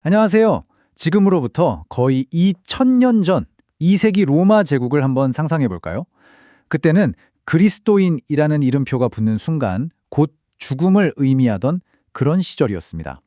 안녕하세요. 지금으로부터 거의 2000년 전 2세기 로마 제국을 한번 상상해 볼까요? 그때는 그리스도인이라는 이름표가 붙는 순간 곧 죽음을 의미하던 그런 시절이었습니다.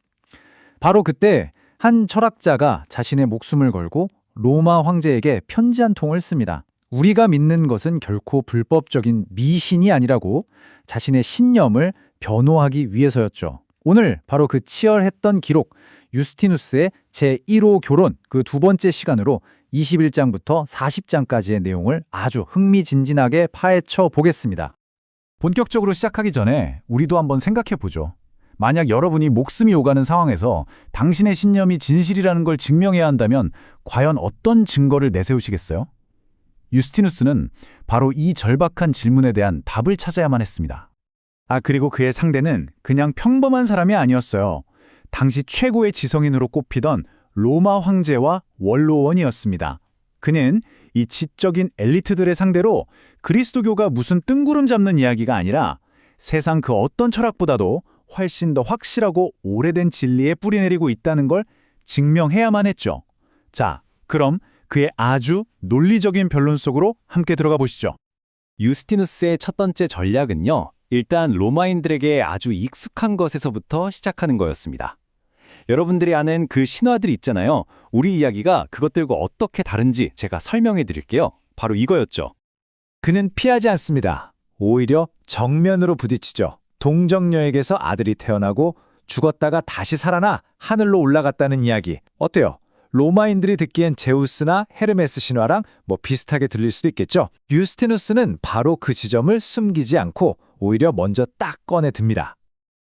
바로 그때 한 철학자가 자신의 목숨을 걸고 로마 황제에게 편지 한 통을 씁니다. 우리가 믿는 것은 결코 불법적인 미신이 아니라고 자신의 신념을 변호하기 위해서였죠. 오늘 바로 그 치열했던 기록, 유스티누스의 제1호 교론 그 두 번째 시간으로 21장부터 40장까지의 내용을 아주 흥미진진하게 파헤쳐 보겠습니다. 본격적으로 시작하기 전에 우리도 한번 생각해 보죠. 만약 여러분이 목숨이 오가는 상황에서 당신의 신념이 진실이라는 걸 증명해야 한다면 과연 어떤 증거를 내세우시겠어요? 유스티누스는 바로 이 절박한 질문에 대한 답을 찾아야만 했습니다. 그리고 그의 상대는 그냥 평범한 사람이 아니었어요. 당시 최고의 지성인으로 꼽히던 로마 황제와 원로원이었습니다. 그는 이 지적인 엘리트들의 상대로 그리스도교가 무슨 뜬구름 잡는 이야기가 아니라 세상 그 어떤 철학보다도 훨씬 더 확실하고 오래된 진리에 뿌리내리고 있다는 걸 증명해야만 했죠. 자, 그럼 그의 아주 논리적인 변론 속으로 함께 들어가 보시죠. 유스티누스의 첫 번째 전략은요, 일단 로마인들에게 아주 익숙한 것에서부터 시작하는 거였습니다. 여러분들이 아는 그 신화들 있잖아요. 우리 이야기가 그것들과 어떻게 다른지 제가 설명해 드릴게요. 바로 이거였죠. 그는 피하지 않습니다. 오히려 정면으로 부딪히죠. 동정녀에게서 아들이 태어나고 죽었다가 다시 살아나 하늘로 올라갔다는 이야기. 어때요? 로마인들이 듣기엔 제우스나 헤르메스 신화랑 비슷하게 들릴 수도 있겠죠. 유스티누스는 바로 그 지점을 숨기지 않고 오히려 먼저 딱 꺼내 듭니다.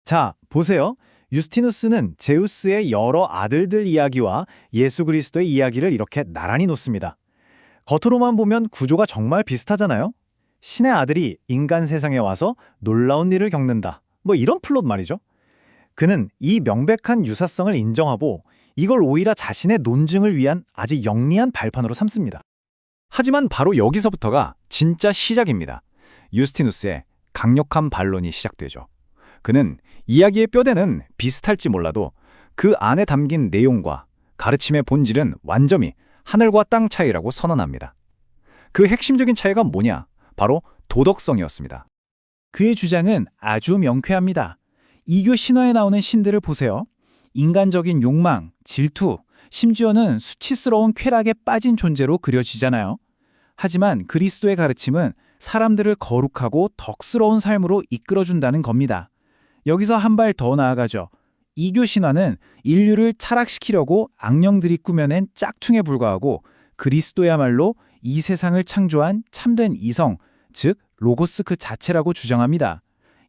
자, 보세요. 유스티누스는 제우스의 여러 아들들 이야기와 예수 그리스도의 이야기를 이렇게 나란히 놓습니다. 겉으로만 보면 구조가 정말 비슷하잖아요. 신의 아들이 인간 세상에 와서 놀라운 일을 겪는다. 이런 플롯 말이죠. 그는 이 명백한 유사성을 인정하고 이걸 오히려 자신의 논증을 위한 아주 영리한 발판으로 삼습니다. 하지만 바로 여기서부터가 진짜 시작입니다. 유스티누스의 강력한 반론이 시작되죠. 그는 이야기의 뼈대는 비슷할지 몰라도 그 안에 담긴 내용과 가르침의 본질은 완전히 하늘과 땅 차이라고 선언합니다. 그 핵심적인 차이가 뭐냐? 바로 도덕성이었습니다. 그의 주장은 아주 명쾌합니다. 이교 신화에 나오는 신들을 보세요. 인간적인 욕망, 질투, 심지어는 수치스러운 쾌락에 빠진 존재로 그려지잖아요. 하지만 그리스도의 가르침은 사람들을 거룩하고 덕스러운 삶으로 이끌어준다는 겁니다. 여기서 한 발 더 나아가죠. 이교 신화는 인류를 타락시키려고 악령들이 꾸며낸 짝퉁에 불과하고 그리스도야말로 이 세상을 창조한 참된 이성, 즉 로고스 그 자체라고 주장합니다.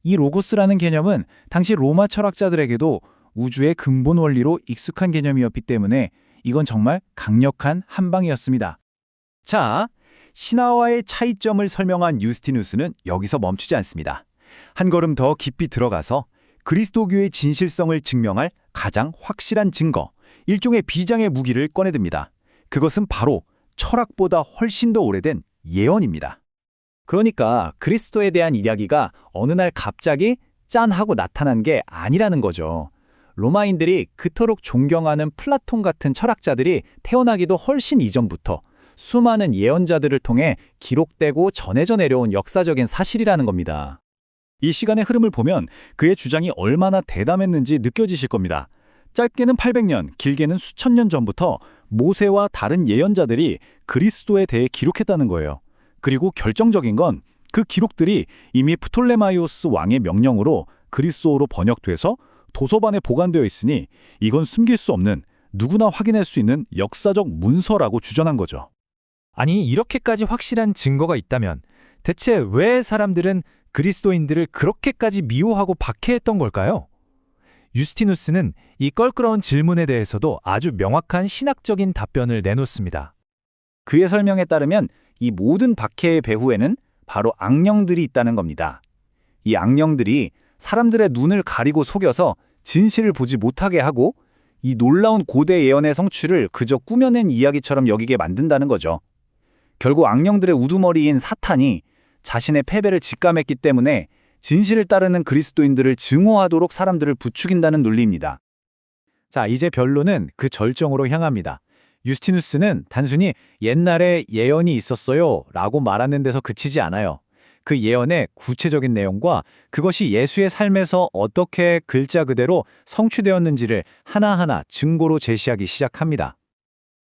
이 로고스라는 개념은 당시 로마 철학자들에게도 우주의 근본 원리로 익숙한 개념이었기 때문에 이건 정말 강력한 한방이었습니다. 자, 신화와의 차이점을 설명한 유스티누스는 여기서 멈추지 않습니다. 한 걸음 더 깊이 들어가서 그리스도교의 진실성을 증명할 가장 확실한 증거, 일종의 비장의 무기를 꺼내듭니다. 그것은 바로 철학보다 훨씬 더 오래된 예언입니다. 그러니까 그리스도에 대한 이야기가 어느 날 갑자기 짠 하고 나타난 게 아니라는 거죠. 로마인들이 그토록 존경하는 플라톤 같은 철학자들이 태어나기도 훨씬 이전부터 수많은 예언자들을 통해 기록되고 전해져 내려온 역사적인 사실이라는 겁니다. 이 시간의 흐름을 보면 그의 주장이 얼마나 대담했는지 느껴지실 겁니다. 짧게는 800년, 길게는 수천 년 전부터 모세와 다른 예언자들이 그리스도에 대해 기록했다는 거예요. 그리고 결정적인 건 그 기록들이 이미 프톨레마이오스 왕의 명령으로 그리스어로 번역돼서 도서관에 보관되어 있으니 이건 숨길 수 없는, 누구나 확인할 수 있는 역사적 문서라고 주장한 거죠. 아니, 이렇게까지 확실한 증거가 있다면 대체 왜 사람들은 그리스도인들을 그렇게까지 미워하고 박해했던 걸까요? 유스티누스는 이 껄끄러운 질문에 대해서도 아주 명확한 신학적인 답변을 내놓습니다. 그의 설명에 따르면 이 모든 박해의 배후에는 바로 악령들이 있다는 겁니다. 이 악령들이 사람들의 눈을 가리고 속여서 진실을 보지 못하게 하고 이 놀라운 고대 예언의 성취를 그저 꾸며낸 이야기처럼 여기게 만든다는 거죠. 결국 악령들의 우두머리인 사탄이 자신의 패배를 직감했기 때문에 진실을 따르는 그리스도인들을 증오하도록 사람들을 부추긴다는 논리입니다. 자, 이제 변론은 그 절정으로 향합니다. 유스티누스는 단순히 옛날에 예언이 있었어요 라고 말하는 데서 그치지 않아요. 그 예언의 구체적인 내용과 그것이 예수의 삶에서 어떻게 글자 그대로 성취되었는지를 하나하나 증거로 제시하기 시작합니다.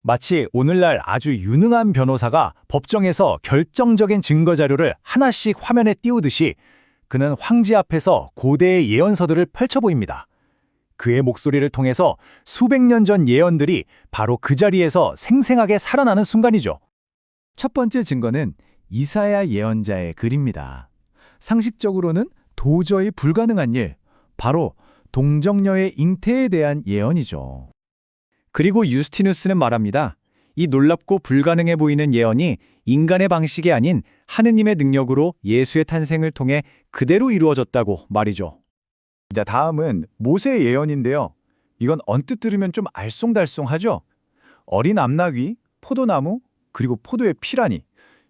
마치 오늘날 아주 유능한 변호사가 법정에서 결정적인 증거 자료를 하나씩 화면에 띄우듯이 그는 황제 앞에서 고대의 예언서들을 펼쳐 보입니다. 그의 목소리를 통해서 수백 년 전 예언들이 바로 그 자리에서 생생하게 살아나는 순간이죠. 첫 번째 증거는 이사야 예언자의 글입니다. 상식적으로는 도저히 불가능한 일, 바로 동정녀의 잉태에 대한 예언이죠. 그리고 유스티누스는 말합니다. 이 놀랍고 불가능해 보이는 예언이 인간의 방식이 아닌 하느님의 능력으로 예수의 탄생을 통해 그대로 이루어졌다고 말이죠. 자, 다음은 모세의 예언인데요. 이건 언뜻 들으면 좀 알쏭달쏭하죠? 어린 암나귀, 포도나무, 그리고 포도의 피라니.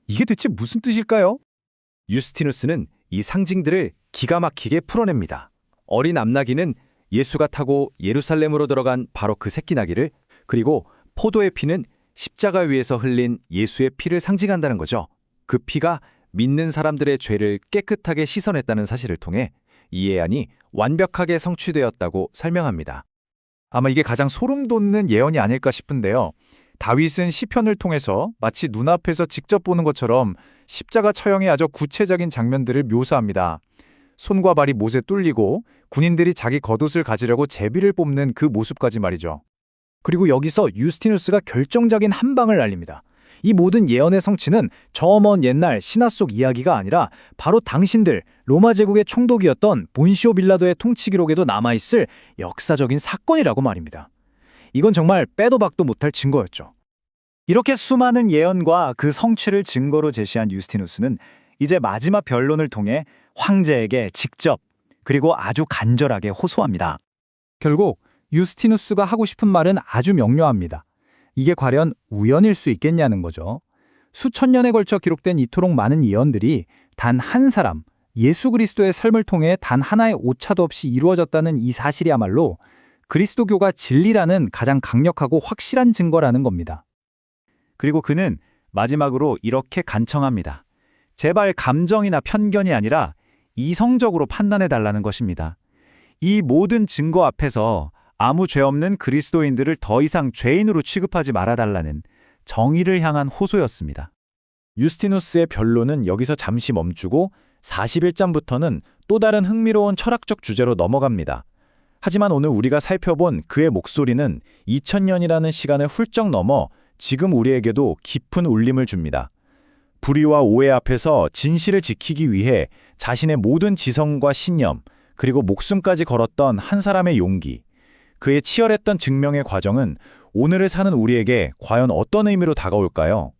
이게 대체 무슨 뜻일까요? 유스티누스는 이 상징들을 기가 막히게 풀어냅니다. 어린 암나귀는 예수가 타고 예루살렘으로 들어간 바로 그 새끼 나귀를, 그리고 포도의 피는 십자가 위에서 흘린 예수의 피를 상징한다는 거죠. 그 피가 믿는 사람들의 죄를 깨끗하게 씻어냈다는 사실을 통해 이 예언이 완벽하게 성취되었다고 설명합니다. 아마 이게 가장 소름 돋는 예언이 아닐까 싶은데요. 다윗은 시편을 통해서 마치 눈앞에서 직접 보는 것처럼 십자가 처형의 아주 구체적인 장면들을 묘사합니다. 손과 발이 못에 뚫리고 군인들이 자기 겉옷을 가지려고 제비를 뽑는 그 모습까지 말이죠. 그리고 여기서 유스티누스가 결정적인 한 방을 날립니다. 이 모든 예언의 성취는 저 먼 옛날 신화 속 이야기가 아니라 바로 당신들 로마 제국의 총독이었던 본시오 빌라도의 통치 기록에도 남아있을 역사적인 사건이라고 말입니다. 이건 정말 빼도 박도 못할 증거였죠. 이렇게 수많은 예언과 그 성취를 증거로 제시한 유스티누스는 이제 마지막 변론을 통해 황제에게 직접 그리고 아주 간절하게 호소합니다. 결국 유스티누스가 하고 싶은 말은 아주 명료합니다. 이게 과연 우연일 수 있겠냐는 거죠. 수천 년에 걸쳐 기록된 이토록 많은 예언들이 단 한 사람, 예수 그리스도의 삶을 통해 단 하나의 오차도 없이 이루어졌다는 이 사실이야말로 그리스도교가 진리라는 가장 강력하고 확실한 증거라는 겁니다. 그리고 그는 마지막으로 이렇게 간청합니다. 제발 감정이나 편견이 아니라 이성적으로 판단해달라는 것입니다. 이 모든 증거 앞에서 아무 죄 없는 그리스도인들을 더 이상 죄인으로 취급하지 말아달라는 정의를 향한 호소였습니다. 유스티누스의 변론은 여기서 잠시 멈추고 41장부터는 또 다른 흥미로운 철학적 주제로 넘어갑니다. 하지만 오늘 우리가 살펴본 그의 목소리는 2000년이라는 시간을 훌쩍 넘어 지금 우리에게도 깊은 울림을 줍니다. 불의와 오해 앞에서 진실을 지키기 위해 자신의 모든 지성과 신념, 그리고 목숨까지 걸었던 한 사람의 용기, 그의 치열했던 증명의 과정은 오늘을 사는 우리에게 과연 어떤 의미로 다가올까요?